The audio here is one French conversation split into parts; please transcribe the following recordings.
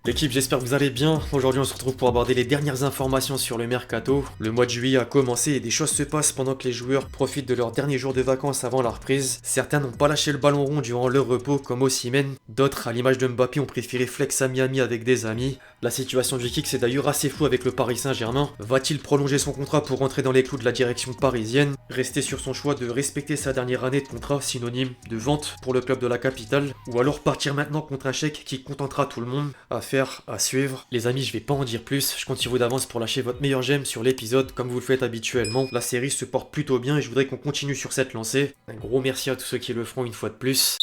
L'équipe, j'espère que vous allez bien. Aujourd'hui on se retrouve pour aborder les dernières informations sur le mercato. Le mois de juillet a commencé et des choses se passent pendant que les joueurs profitent de leurs derniers jours de vacances avant la reprise. Certains n'ont pas lâché le ballon rond durant leur repos comme Osimhen. D'autres, à l'image de Mbappé, ont préféré flex à Miami avec des amis. La situation du kick c'est d'ailleurs assez floue avec le Paris Saint-Germain. Va-t-il prolonger son contrat pour rentrer dans les clous de la direction parisienne? Rester sur son choix de respecter sa dernière année de contrat, synonyme de vente pour le club de la capitale? Ou alors partir maintenant contre un chèque qui contentera tout le monde? Affaire à suivre. Les amis, je vais pas en dire plus, je compte sur vous d'avance pour lâcher votre meilleur j'aime sur l'épisode comme vous le faites habituellement. La série se porte plutôt bien et je voudrais qu'on continue sur cette lancée. Un gros merci à tous ceux qui le feront une fois de plus.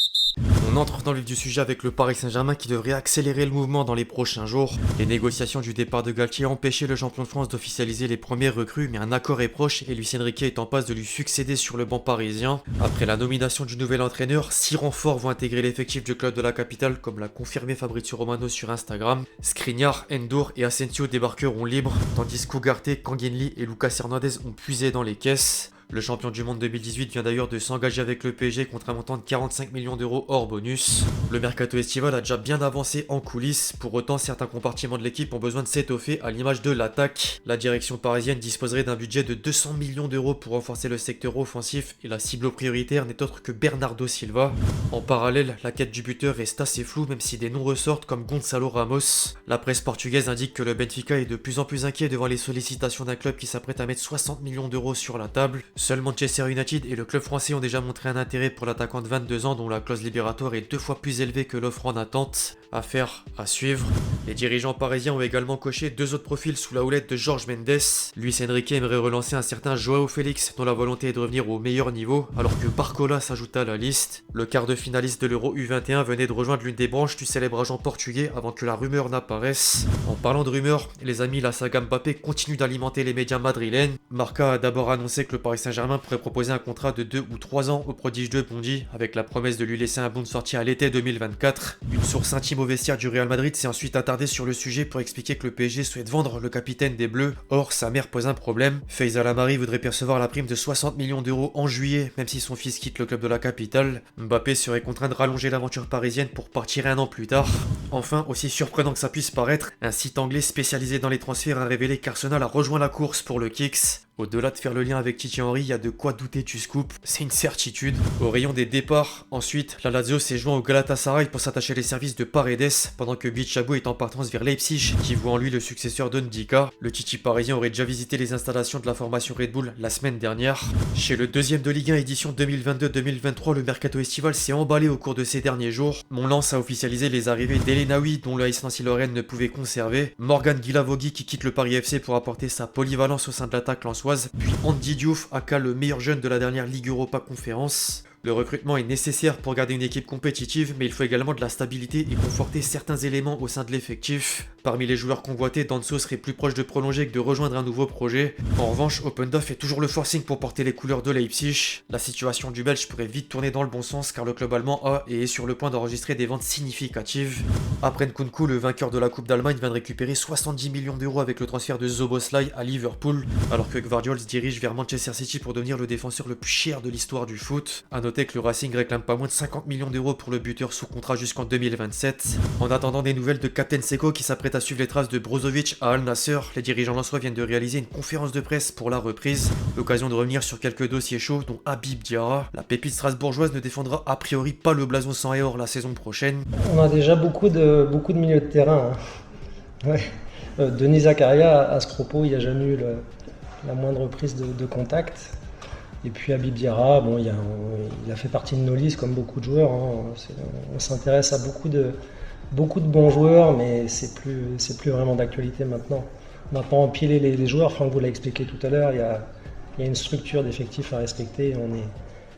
On entre dans le vif du sujet avec le Paris Saint-Germain qui devrait accélérer le mouvement dans les prochains jours. Les négociations du départ de Galtier ont empêché le champion de France d'officialiser les premières recrues, mais un accord est proche et Luis Enrique est en passe de lui succéder sur le banc parisien. Après la nomination du nouvel entraîneur, 6 renforts vont intégrer l'effectif du club de la capitale, comme l'a confirmé Fabrizio Romano sur Instagram. Skriniar, Endour et Asensio débarqueront libres, tandis qu'Ugarte, Kangenli et Lucas Hernandez ont puisé dans les caisses. Le champion du monde 2018 vient d'ailleurs de s'engager avec le PSG contre un montant de 45 millions d'euros hors bonus. Le mercato estival a déjà bien avancé en coulisses, pour autant certains compartiments de l'équipe ont besoin de s'étoffer à l'image de l'attaque. La direction parisienne disposerait d'un budget de 200 millions d'euros pour renforcer le secteur offensif et la cible prioritaire n'est autre que Bernardo Silva. En parallèle, la quête du buteur reste assez floue même si des noms ressortent comme Gonçalo Ramos. La presse portugaise indique que le Benfica est de plus en plus inquiet devant les sollicitations d'un club qui s'apprête à mettre 60 millions d'euros sur la table. Seul Manchester United et le club français ont déjà montré un intérêt pour l'attaquant de 22 ans dont la clause libératoire est 2 fois plus élevée que l'offre en attente. Affaire à suivre. Les dirigeants parisiens ont également coché 2 autres profils sous la houlette de Jorge Mendes. Luis Enrique aimerait relancer un certain Joao Félix dont la volonté est de revenir au meilleur niveau, alors que Barcola s'ajoute à la liste. Le quart de finaliste de l'Euro U21 venait de rejoindre l'une des branches du célèbre agent portugais avant que la rumeur n'apparaisse. En parlant de rumeurs, les amis, la saga Mbappé continue d'alimenter les médias madrilènes. Marca a d'abord annoncé que le Paris Saint-Germain pourrait proposer un contrat de 2 ou 3 ans au prodige de Bondy, avec la promesse de lui laisser un bon de sortie à l'été 2024. Une source intime au vestiaire du Real Madrid s'est ensuite attardée sur le sujet pour expliquer que le PSG souhaite vendre le capitaine des Bleus. Or, sa mère pose un problème. Faisal Amari voudrait percevoir la prime de 60 millions d'euros en juillet, même si son fils quitte le club de la capitale. Mbappé serait contraint de rallonger l'aventure parisienne pour partir un an plus tard. Enfin, aussi surprenant que ça puisse paraître, un site anglais spécialisé dans les transferts a révélé qu'Arsenal a rejoint la course pour le Kicks. Au-delà de faire le lien avec Thierry Henry, il y a de quoi douter du scoop, c'est une certitude. Au rayon des départs, ensuite, la Lazio s'est joint au Galatasaray pour s'attacher les services de Paredes, pendant que Bichabou est en partance vers Leipzig, qui voit en lui le successeur de Ndika. Le Titi parisien aurait déjà visité les installations de la formation Red Bull la semaine dernière. Chez le deuxième de Ligue 1 édition 2022-2023, le mercato estival s'est emballé au cours de ces derniers jours. Mont-Lens a officialisé les arrivées d'Elenaoui, dont l'AS Nancy-Lorraine ne pouvait conserver, Morgan Guilavogui qui quitte le Paris FC pour apporter sa polyvalence au sein de l'attaque lensoise, puis Andy Diouf, aka le meilleur jeune de la dernière Ligue Europa Conférence. Le recrutement est nécessaire pour garder une équipe compétitive, mais il faut également de la stabilité et conforter certains éléments au sein de l'effectif. Parmi les joueurs convoités, Danso serait plus proche de prolonger que de rejoindre un nouveau projet. En revanche, Openda fait toujours le forcing pour porter les couleurs de Leipzig. La situation du Belge pourrait vite tourner dans le bon sens car le club allemand a et est sur le point d'enregistrer des ventes significatives. Après Nkunku, le vainqueur de la Coupe d'Allemagne vient de récupérer 70 millions d'euros avec le transfert de Szoboszlai à Liverpool, alors que Gvardiol se dirige vers Manchester City pour devenir le défenseur le plus cher de l'histoire du foot. A noter que le Racing réclame pas moins de 50 millions d'euros pour le buteur sous contrat jusqu'en 2027. En attendant des nouvelles de Captain Seko qui s'apprête à suivre les traces de Brozovic à Al Nassr, les dirigeants lensois viennent de réaliser une conférence de presse pour la reprise. L'occasion de revenir sur quelques dossiers chauds dont Habib Diarra. La pépite strasbourgeoise ne défendra a priori pas le blason sang et or la saison prochaine. On a déjà beaucoup de milieux de terrain. Hein. Ouais. Denis Zakaria à ce propos, il n'y a jamais eu la moindre prise de contact. Et puis Habib Diarra, bon, il a fait partie de nos listes comme beaucoup de joueurs. Hein. On s'intéresse à beaucoup de bons joueurs, mais c'est plus vraiment d'actualité maintenant. On n'a pas empilé les joueurs, Franck vous l'a expliqué tout à l'heure, il y a une structure d'effectifs à respecter et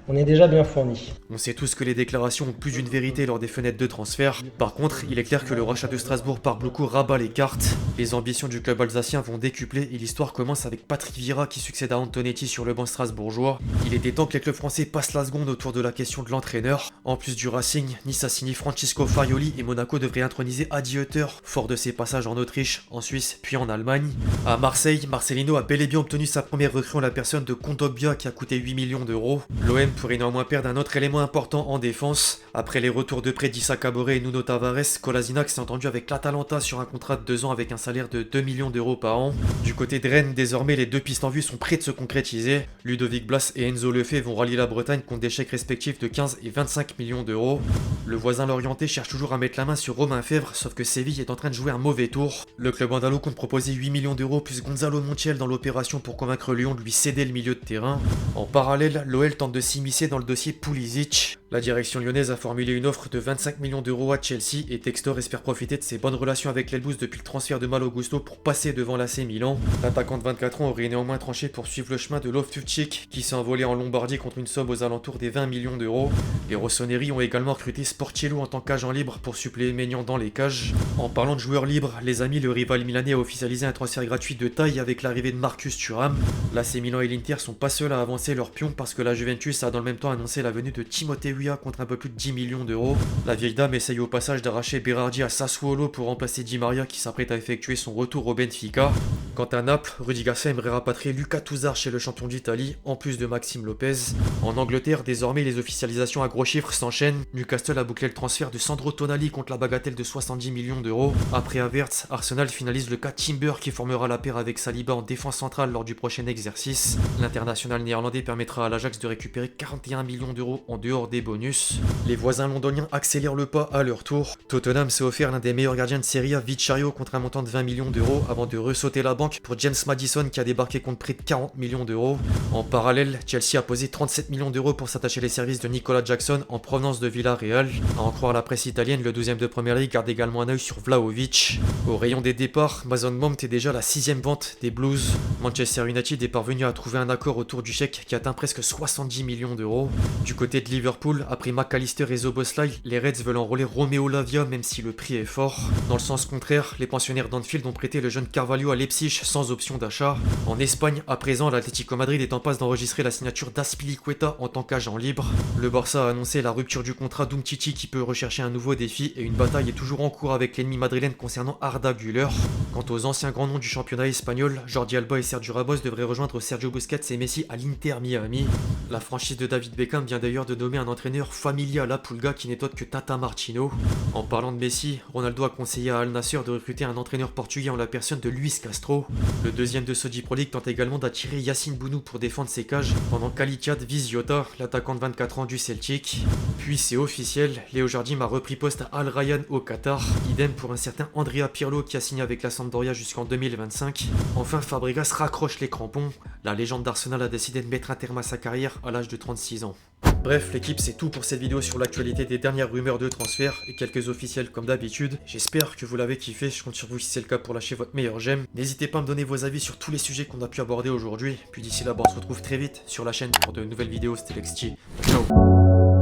on est déjà bien fourni. On sait tous que les déclarations ont plus d'une vérité lors des fenêtres de transfert. Par contre, il est clair que le rachat de Strasbourg par Blocco rabat les cartes. Les ambitions du club alsacien vont décupler et l'histoire commence avec Patrick Vieira qui succède à Antonetti sur le banc strasbourgeois. Il était temps que les clubs français passent la seconde autour de la question de l'entraîneur. En plus du Racing, Nice a signé Francisco Farioli et Monaco devrait introniser Adi Hütter, fort de ses passages en Autriche, en Suisse puis en Allemagne. À Marseille, Marcelino a bel et bien obtenu sa première recrue en la personne de Kondogbia qui a coûté 8 millions d'euros. L'OM pourrait néanmoins perdre un autre élément important en défense. Après les retours de prêt d'Issa Caboré et Nuno Tavares, Kolasinac s'est entendu avec l'Atalanta sur un contrat de 2 ans avec un salaire de 2 millions d'euros par an. Du côté de Rennes, désormais les deux pistes en vue sont près de se concrétiser. Ludovic Blas et Enzo Lefebvre vont rallier la Bretagne contre des chèques respectifs de 15 et 25 millions d'euros. Le voisin lorientais cherche toujours à mettre la main sur Romain Fèvre, sauf que Séville est en train de jouer un mauvais tour. Le club andalou compte proposer 8 millions d'euros plus Gonzalo Montiel dans l'opération pour convaincre Lyon de lui céder le milieu de terrain. En parallèle, l'OL tente de s'immiscer dans le dossier Pulisic. La direction lyonnaise a formulé une offre de 25 millions d'euros à Chelsea et Textor espère profiter de ses bonnes relations avec l'Elbouz depuis le transfert de Malo Gusto pour passer devant l'AC Milan. L'attaquant de 24 ans aurait néanmoins tranché pour suivre le chemin de Loftus-Cheek qui s'est envolé en Lombardie contre une somme aux alentours des 20 millions d'euros. Les Rossoneri ont également recruté Sportiello en tant qu'agent libre pour suppléer Maignan dans les cages. En parlant de joueurs libres, les amis, le rival milanais a officialisé un transfert gratuit de taille avec l'arrivée de Marcus Thuram. L'AC Milan et l'Inter sont pas seuls à avancer leur pion parce que la Juventus a dans le même temps annoncé la venue de Timothée Weah contre un peu plus de 10 millions d'euros. La vieille dame essaye au passage d'arracher Berardi à Sassuolo pour remplacer Di Maria qui s'apprête à effectuer son retour au Benfica. Quant à Naples, Rudi Garcia aimerait rapatrier Luca Touzard chez le champion d'Italie, en plus de Maxime Lopez. En Angleterre, désormais les officialisations à gros chiffres s'enchaînent. Newcastle a bouclé le transfert de Sandro Tonali contre la bagatelle de 70 millions d'euros. Après Havertz, Arsenal finalise le cas Timber qui formera la paire avec Saliba en défense centrale lors du prochain exercice. L'international néerlandais permettra à l'Ajax de récupérer 41 millions d'euros en dehors des bonus. Les voisins londoniens accélèrent le pas à leur tour. Tottenham s'est offert l'un des meilleurs gardiens de Serie A, Vicario, contre un montant de 20 millions d'euros avant de ressauter la banque pour James Maddison qui a débarqué contre près de 40 millions d'euros. En parallèle, Chelsea a posé 37 millions d'euros pour s'attacher les services de Nicolas Jackson en provenance de Villarreal. À en croire la presse italienne, le 12e de Premier League garde également un œil sur Vlahovic. Au rayon des départs, Mason Mount est déjà la 6e vente des Blues. Manchester United est parvenu à trouver un accord autour du chèque qui atteint presque 70 millions d'euros. Du côté de Liverpool, après McAllister et Szoboszlai, les Reds veulent enrôler Romeo Lavia même si le prix est fort. Dans le sens contraire, les pensionnaires d'Anfield ont prêté le jeune Carvalho à Leipzig sans option d'achat. En Espagne, à présent, l'Atlético Madrid est en passe d'enregistrer la signature d'Azpilicueta en tant qu'agent libre. Le Barça a annoncé la rupture du contrat d'Umtiti qui peut rechercher un nouveau défi et une bataille est toujours en cours avec l'ennemi madrilène concernant Arda Güler. Quant aux anciens grands noms du championnat espagnol, Jordi Alba et Sergio Ramos devraient rejoindre Sergio Busquets et Messi à l'Inter Miami. La franchise de David Beckham vient d'ailleurs de nommer un entraîneur familier à la Pulga qui n'est autre que Tata Martino. En parlant de Messi, Ronaldo a conseillé à Al Nassr de recruter un entraîneur portugais en la personne de Luis Castro. Le deuxième de Saudi Pro League tente également d'attirer Yacine Bounou pour défendre ses cages, pendant qu'Alithiad vise Jota, l'attaquant de 24 ans du Celtic. Puis c'est officiel, Léo Jardim a repris poste à Al Rayyan au Qatar. Idem pour un certain Andrea Pirlo qui a signé avec la Sampdoria jusqu'en 2025. Enfin, Fabregas raccroche les crampons. La légende d'Arsenal a décidé de mettre un terme à sa carrière à l'âge de 36 ans. Bref l'équipe, c'est tout pour cette vidéo sur l'actualité des dernières rumeurs de transfert et quelques officiels comme d'habitude. J'espère que vous l'avez kiffé, je compte sur vous si c'est le cas pour lâcher votre meilleur j'aime. N'hésitez pas à me donner vos avis sur tous les sujets qu'on a pu aborder aujourd'hui. Puis d'ici là, on se retrouve très vite sur la chaîne pour de nouvelles vidéos. C'était Lexty. Ciao.